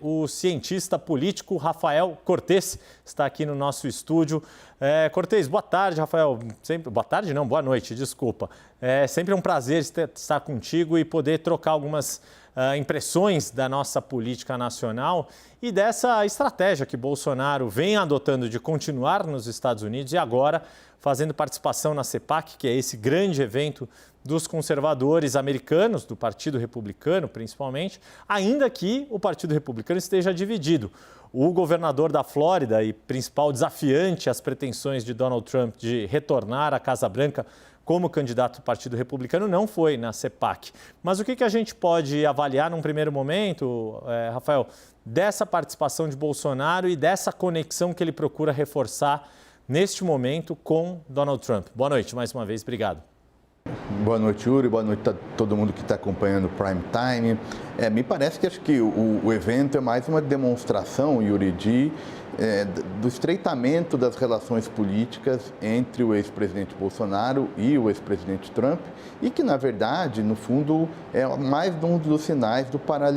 o cientista político Rafael Cortes está aqui no nosso estúdio. Cortes, boa tarde, Rafael. Boa tarde não, boa noite, desculpa. É sempre um prazer estar contigo e poder trocar algumas impressões da nossa política nacional e dessa estratégia que Bolsonaro vem adotando de continuar nos Estados Unidos e agora fazendo participação na CPAC, que é esse grande evento dos conservadores americanos, do Partido Republicano principalmente, ainda que o Partido Republicano esteja dividido. O governador da Flórida e principal desafiante às pretensões de Donald Trump de retornar à Casa Branca como candidato do Partido Republicano não foi na CPAC. Mas o que a gente pode avaliar num primeiro momento, Rafael, dessa participação de Bolsonaro e dessa conexão que ele procura reforçar neste momento com Donald Trump? Boa noite, mais uma vez, obrigado. Boa noite, Yuri. Boa noite a todo mundo que está acompanhando o Prime Time. Me parece que acho que o evento é mais uma demonstração, Yuri, do estreitamento das relações políticas entre o ex-presidente Bolsonaro e o ex-presidente Trump e que, na verdade, no fundo, é mais um dos sinais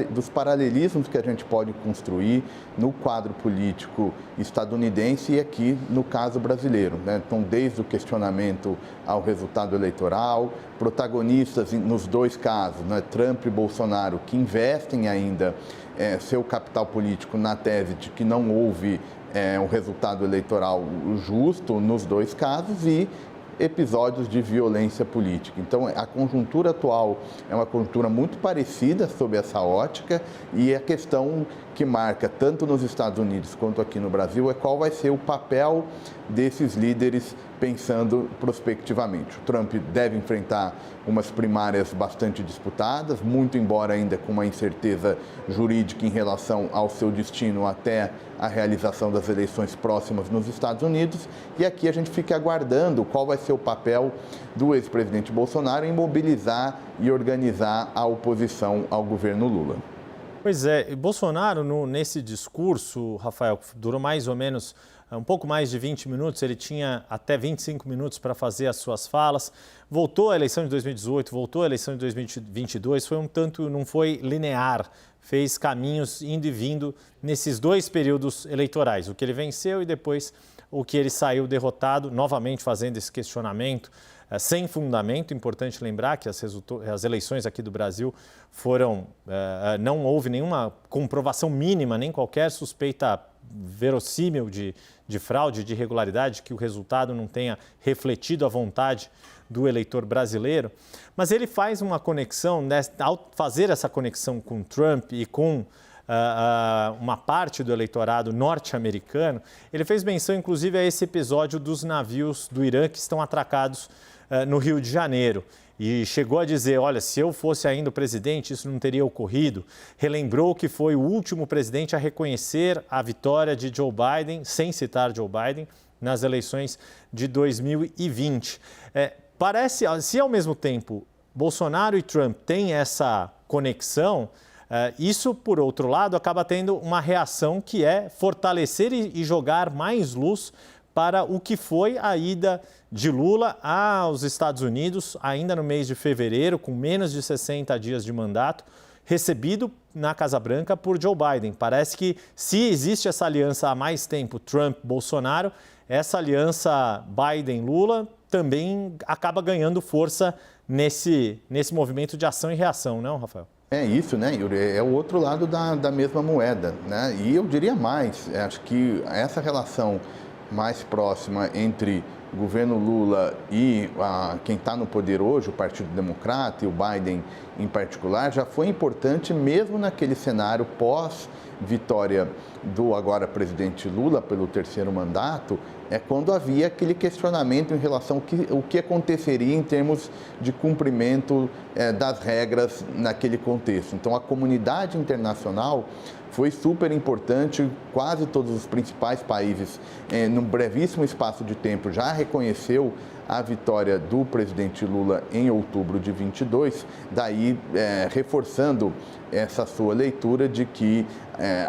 dos paralelismos que a gente pode construir no quadro político estadunidense e aqui no caso brasileiro, né? Então, desde o questionamento ao resultado eleitoral, protagonistas nos dois casos, né? Trump e Bolsonaro, que investem ainda seu capital político na tese de que não houve um resultado eleitoral justo nos dois casos e episódios de violência política. Então, a conjuntura atual é uma conjuntura muito parecida sob essa ótica e a questão que marca tanto nos Estados Unidos quanto aqui no Brasil é qual vai ser o papel desses líderes pensando prospectivamente. O Trump deve enfrentar umas primárias bastante disputadas, muito embora ainda com uma incerteza jurídica em relação ao seu destino até a realização das eleições próximas nos Estados Unidos. E aqui a gente fica aguardando qual vai ser o papel do ex-presidente Bolsonaro em mobilizar e organizar a oposição ao governo Lula. Pois é, Bolsonaro nesse discurso, Rafael, que durou mais ou menos um pouco mais de 20 minutos, ele tinha até 25 minutos para fazer as suas falas, voltou à eleição de 2018, voltou à eleição de 2022, não foi linear, fez caminhos indo e vindo nesses dois períodos eleitorais, o que ele venceu e depois o que ele saiu derrotado, novamente fazendo esse questionamento sem fundamento. Importante lembrar que as eleições aqui do Brasil não houve nenhuma comprovação mínima, nem qualquer suspeita verossímil de fraude, de irregularidade, que o resultado não tenha refletido a vontade do eleitor brasileiro. Mas ele faz uma conexão, ao fazer essa conexão com Trump e com uma parte do eleitorado norte-americano, ele fez menção, inclusive, a esse episódio dos navios do Irã que estão atracados no Rio de Janeiro. E chegou a dizer, olha, se eu fosse ainda o presidente, isso não teria ocorrido. Relembrou que foi o último presidente a reconhecer a vitória de Joe Biden, sem citar Joe Biden, nas eleições de 2020. Parece, se ao mesmo tempo Bolsonaro e Trump têm essa conexão, isso, por outro lado, acaba tendo uma reação que é fortalecer e jogar mais luz para o que foi a ida de Lula aos Estados Unidos, ainda no mês de fevereiro, com menos de 60 dias de mandato, recebido na Casa Branca por Joe Biden. Parece que, se existe essa aliança há mais tempo, Trump-Bolsonaro, essa aliança Biden-Lula também acaba ganhando força nesse movimento de ação e reação, não, Rafael? É isso, né, Yuri? É o outro lado da mesma moeda, né? E eu diria mais, acho que essa relação mais próxima entre o governo Lula e quem está no poder hoje, o Partido Democrata e o Biden em particular, já foi importante mesmo naquele cenário pós-vitória do agora presidente Lula pelo terceiro mandato, quando havia aquele questionamento em relação ao que aconteceria em termos de cumprimento das regras naquele contexto. Então, a comunidade internacional foi super importante, quase todos os principais países, num brevíssimo espaço de tempo, já reconheceu a vitória do presidente Lula em outubro de 22, daí reforçando essa sua leitura de que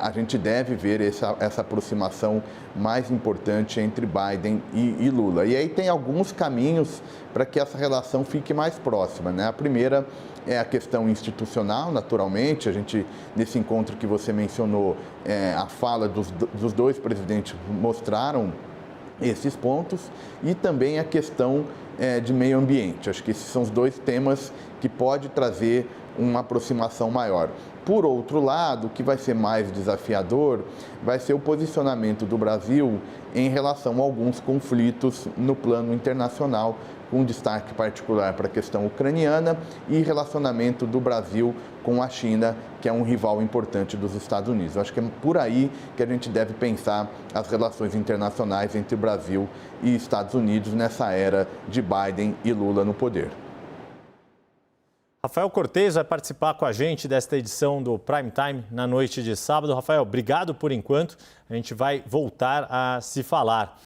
a gente deve ver essa aproximação mais importante entre Biden e Lula. E aí tem alguns caminhos para que essa relação fique mais próxima, né? A primeira é a questão institucional, naturalmente. A gente, nesse encontro que você mencionou, a fala dos dois presidentes mostraram esses pontos, e também a questão de meio ambiente. Acho que esses são os dois temas que pode trazer uma aproximação maior. Por outro lado, o que vai ser mais desafiador vai ser o posicionamento do Brasil em relação a alguns conflitos no plano internacional, com destaque particular para a questão ucraniana e relacionamento do Brasil com a China, que é um rival importante dos Estados Unidos. Eu acho que é por aí que a gente deve pensar as relações internacionais entre Brasil e Estados Unidos nessa era de Biden e Lula no poder. Rafael Cortez vai participar com a gente desta edição do Prime Time na noite de sábado. Rafael, obrigado por enquanto. A gente vai voltar a se falar.